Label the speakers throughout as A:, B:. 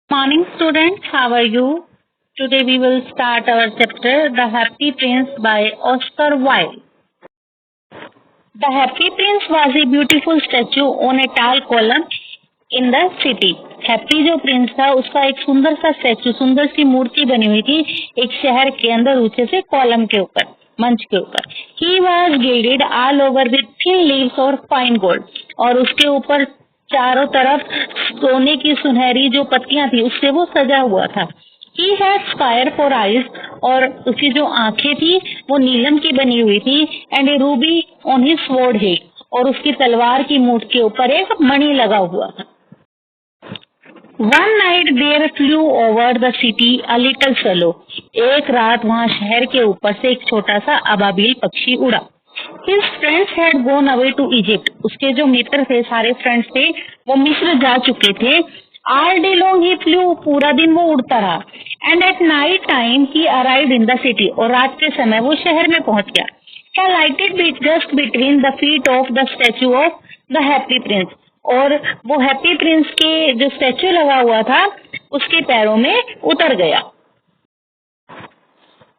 A: Morning students, how are you? Today we will start our chapter The Happy Prince by Oscar Wilde. The Happy Prince was a beautiful statue on a tall column in the city. Happy जो Prince था उसका एक सुंदर सा statue, सुंदर सी मूर्ति बनी हुई थी एक शहर के अंदर ऊंचे से कॉलम के ऊपर, मंच के ऊपर. He was gilded all over with thin leaves और फाइन गोल्ड, और उसके ऊपर चारों तरफ सोने की सुनहरी जो पत्तियां थी उससे वो सजा हुआ था. He had fire for eyes, और उसकी जो आंखें थी वो नीलम की बनी हुई थी. And A Ruby on his sword head, और उसकी तलवार की मूठ के ऊपर एक मणि लगा हुआ था. One night there flew over the city a little swallow. एक रात वहाँ शहर के ऊपर से एक छोटा सा अबाबिल पक्षी उड़ा. His friends had gone away to Egypt. उसके जो मित्र थे, सारे फ्रेंड्स थे, वो मिस्र जा चुके थे. All day long he flew, पूरा दिन वो उड़ता रहा. And at night time he arrived in the city. और रात के समय वो शहर में पहुंच गया. He alighted just between the feet of the statue of the Happy Prince. और वो हैप्पी प्रिंस के जो स्टैचू लगा हुआ था उसके पैरों में उतर गया.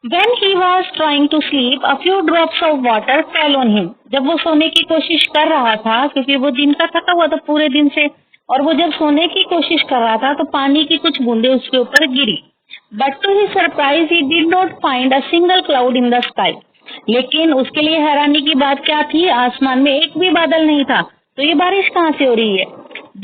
A: When he was trying to sleep, a few drops of water fell on him. जब वो सोने की कोशिश कर रहा था, क्योंकि वो दिन का थका हुआ था पूरे दिन से, और वो जब सोने की कोशिश कर रहा था तो पानी की कुछ बूंदें उसके ऊपर गिरी. But to his surprise, he did not find a single cloud in the sky. लेकिन उसके लिए हैरानी की बात क्या थी, आसमान में एक भी बादल नहीं था. तो ये बारिश कहाँ से हो रही है?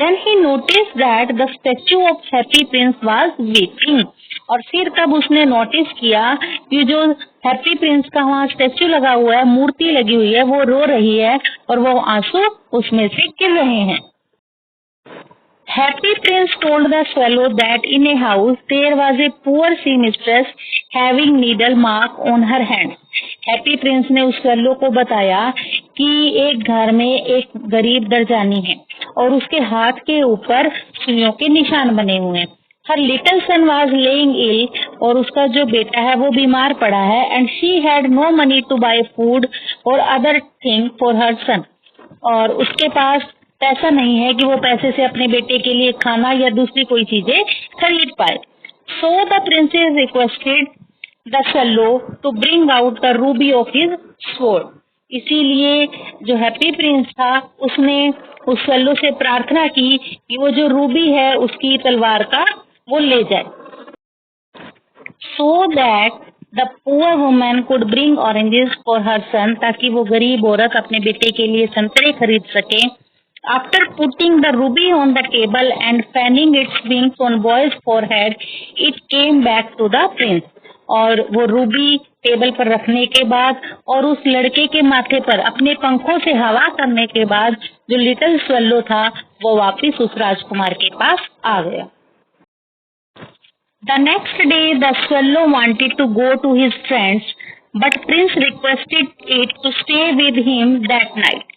A: Then he noticed that the statue of Happy Prince was weeping. और फिर तब उसने नोटिस किया कि जो हैप्पी प्रिंस का वहाँ स्टेच्यू लगा हुआ है, मूर्ति लगी हुई है, वो रो रही है और वो आंसू उसमें से गिर रहे हैं. Happy Prince told the swallow that in a house there was a poor seamstress having needle mark on her hand. Happy Prince ने उस swallow को बताया कि एक घर में एक गरीब दरजानी है और उसके हाथ के ऊपर सुइयों के निशान बने हुए हैं. Her little son was laying ill, और उसका जो बेटा है वो बीमार पड़ा है. And she had no money to buy food or other thing for her son. और उसके पास पैसा नहीं है कि वो पैसे से अपने बेटे के लिए खाना या दूसरी कोई चीजें खरीद पाए. So the princess requested the swallow to bring out the ruby of his sword. इसीलिए जो हैप्पी प्रिंस था उसने उस swallow से प्रार्थना की कि वो जो रूबी है उसकी तलवार का वो ले जाए. So that the poor woman could bring oranges for her son, ताकि वो गरीब औरत अपने बेटे के लिए संतरे खरीद सके. After putting the ruby on the table and fanning its wings on boy's forehead, it came back to the prince. और वो रूबी टेबल पर रखने के बाद और उस लड़के के माथे पर अपने पंखों से हवा करने के बाद जो लिटिल स्वैलो था वो वापिस उस राजकुमार के पास आ गया. The next day the swallow wanted to go to his friends, but Prince requested it to stay with him that night.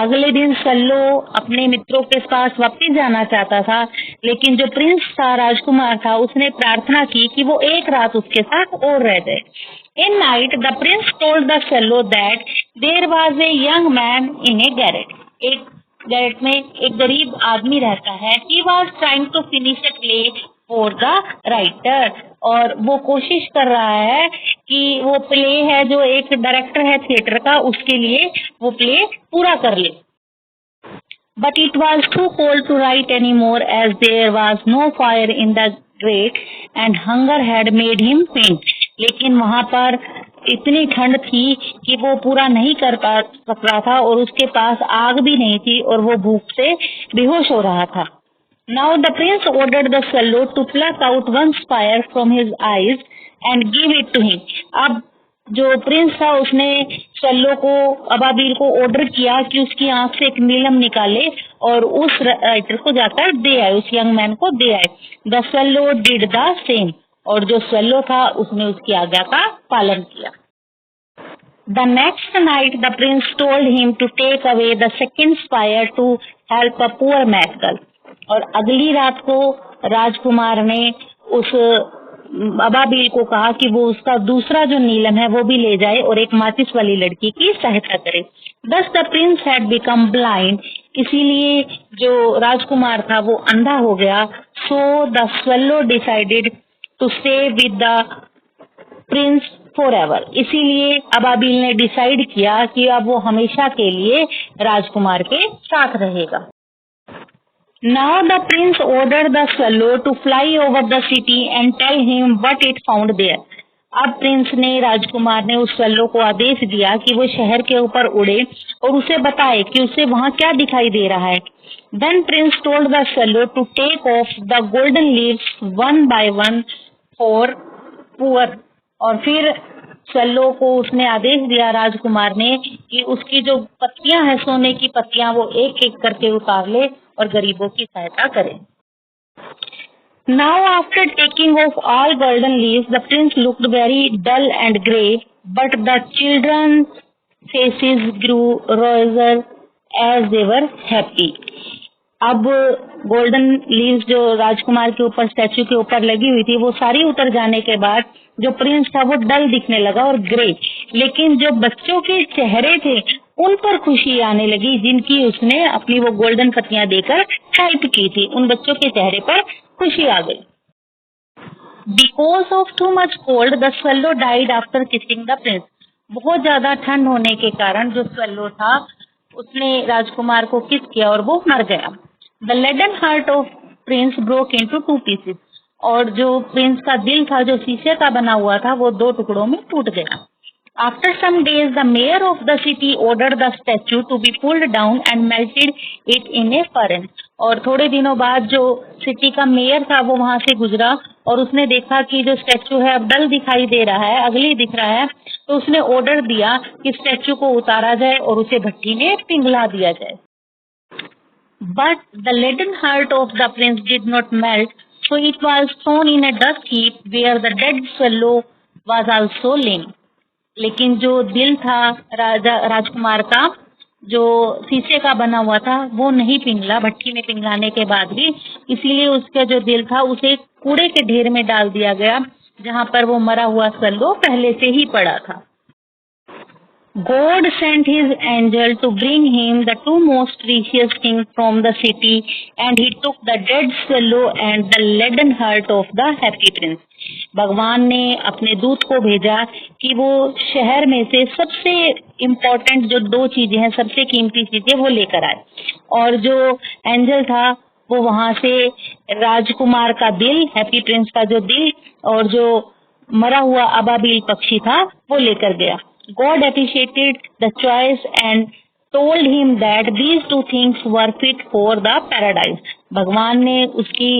A: अगले दिन स्वैलो अपने मित्रों के पास वापस जाना चाहता था, लेकिन जो प्रिंस था, राजकुमार था, उसने प्रार्थना की कि वो एक रात उसके साथ और रह जाए. In night the prince told the swallow that there was a young man in a garret. एक गैरेट में एक गरीब आदमी रहता है. He was trying to finish a play for the writer, और वो कोशिश कर रहा है कि वो प्ले है जो एक डायरेक्टर है थिएटर का, उसके लिए वो प्ले पूरा कर ले. But it was too cold to write anymore as there was no fire in the grate and hunger had made him faint. लेकिन वहाँ पर इतनी ठंड थी कि वो पूरा नहीं कर सक रहा था और उसके पास आग भी नहीं थी और वो भूख से बेहोश हो रहा था. Now the prince ordered the swallow to pluck out one spear from his eyes and give it to him. अब जो प्रिंस था उसने स्वैलो को, अबाबिल को ऑर्डर किया कि उसकी आंख से एक नीलम निकाले और उस राइटर को जाकर दे आए, उस यंग मैन को दे आए. The swallow did the same, और जो स्वैलो था उसने उसकी आज्ञा का पालन किया. The next night the prince told him to take away the second spear to help a poor mad girl. और अगली रात को राजकुमार ने उस अबाबिल को कहा कि वो उसका दूसरा जो नीलम है वो भी ले जाए और एक माचिस वाली लड़की की सहायता करे। Thus the prince had become blind, इसीलिए जो राजकुमार था वो अंधा हो गया। So the swallow decided to stay with the prince forever, इसीलिए अबाबिल ने डिसाइड किया कि अब वो हमेशा के लिए राजकुमार के साथ रहेगा। Now the prince ordered the swallow to fly over the city and tell him what it found there. अब प्रिंस ने राजकुमार ने उस स्वल्लो को आदेश दिया कि वो शहर के ऊपर उड़े और उसे बताए कि उसे वहाँ क्या दिखाई दे रहा है। Then prince told the swallow to take off the golden leaves one by one for poor. और फिर स्वल्लो को उसने आदेश दिया राजकुमार ने कि उसकी जो पत्तियां हैं सोने की पत्तियां वो एक एक करके उतार ले और गरीबों की सहायता करे। Now after taking off all golden leaves, the prince looked very dull and grey, but the children's faces grew rosier as they were happy. अब गोल्डन लीव्स जो राजकुमार के ऊपर स्टैचू के ऊपर लगी हुई थी वो सारी उतर जाने के बाद जो प्रिंस था वो डल दिखने लगा और ग्रे, लेकिन जो बच्चों के चेहरे थे उन पर खुशी आने लगी जिनकी उसने अपनी वो गोल्डन पत्तियां देकर हेल्प की थी। उन बच्चों के चेहरे पर खुशी आ गई। Because of too much cold the swallow died after kissing the prince. बहुत ज्यादा ठंड होने के कारण जो स्वेल्लो था उसने राजकुमार को किस किया और वो मर गया। The leaden heart of prince broke into two pieces. और जो प्रिंस का दिल था जो शीशे का बना हुआ था वो दो टुकड़ों में टूट गया। After some days, the mayor of the city ordered the statue to be pulled down and melted it in a furnace. और थोड़े दिनों बाद जो सिटी का मेयर था वो वहां से गुजरा और उसने देखा कि जो स्टैचू है अब डल दिखाई दे रहा है, अगली दिख रहा है, तो उसने ऑर्डर दिया कि स्टैचू को उतारा जाए और उसे भट्टी में पिघला दिया जाए। But the leaden heart of the prince did not melt, so it was thrown in a dust heap where the dead swallow was also laying. लेकिन जो दिल था राजकुमार का जो शीशे का बना हुआ था वो नहीं पिघला भट्टी में पिघलाने के बाद भी, इसलिए उसका जो दिल था उसे कूड़े के ढेर में डाल दिया गया जहाँ पर वो मरा हुआ स्वल्लो पहले से ही पड़ा था। God sent his angel to bring him the two most precious things from the city, and he took the dead swallow and the leaden heart of the happy prince. भगवान ने अपने दूत को भेजा कि वो शहर में से सबसे इम्पोर्टेंट जो दो चीजें हैं, सबसे कीमती चीजें वो लेकर आए। और जो एंजल था वो वहां से राजकुमार का दिल, हैप्पी प्रिंस का जो दिल और जो मरा हुआ अबाबिल पक्षी था वो लेकर गया। God appreciated the choice and told him that these two things were fit for the paradise. भगवान ने उसकी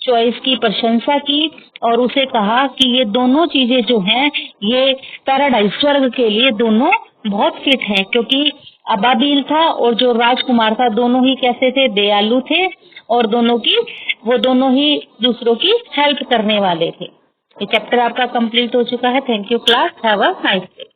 A: चॉइस की प्रशंसा की और उसे कहा कि ये दोनों चीजें जो हैं ये पैराडाइज स्वर्ग के लिए दोनों बहुत फिट हैं, क्योंकि अबाबिल था और जो राजकुमार था दोनों ही कैसे थे, दयालु थे और वो दोनों ही दूसरों की हेल्प करने वाले थे। ये चैप्टर आपका कंप्लीट हो चुका है। Thank you class, have a nice day.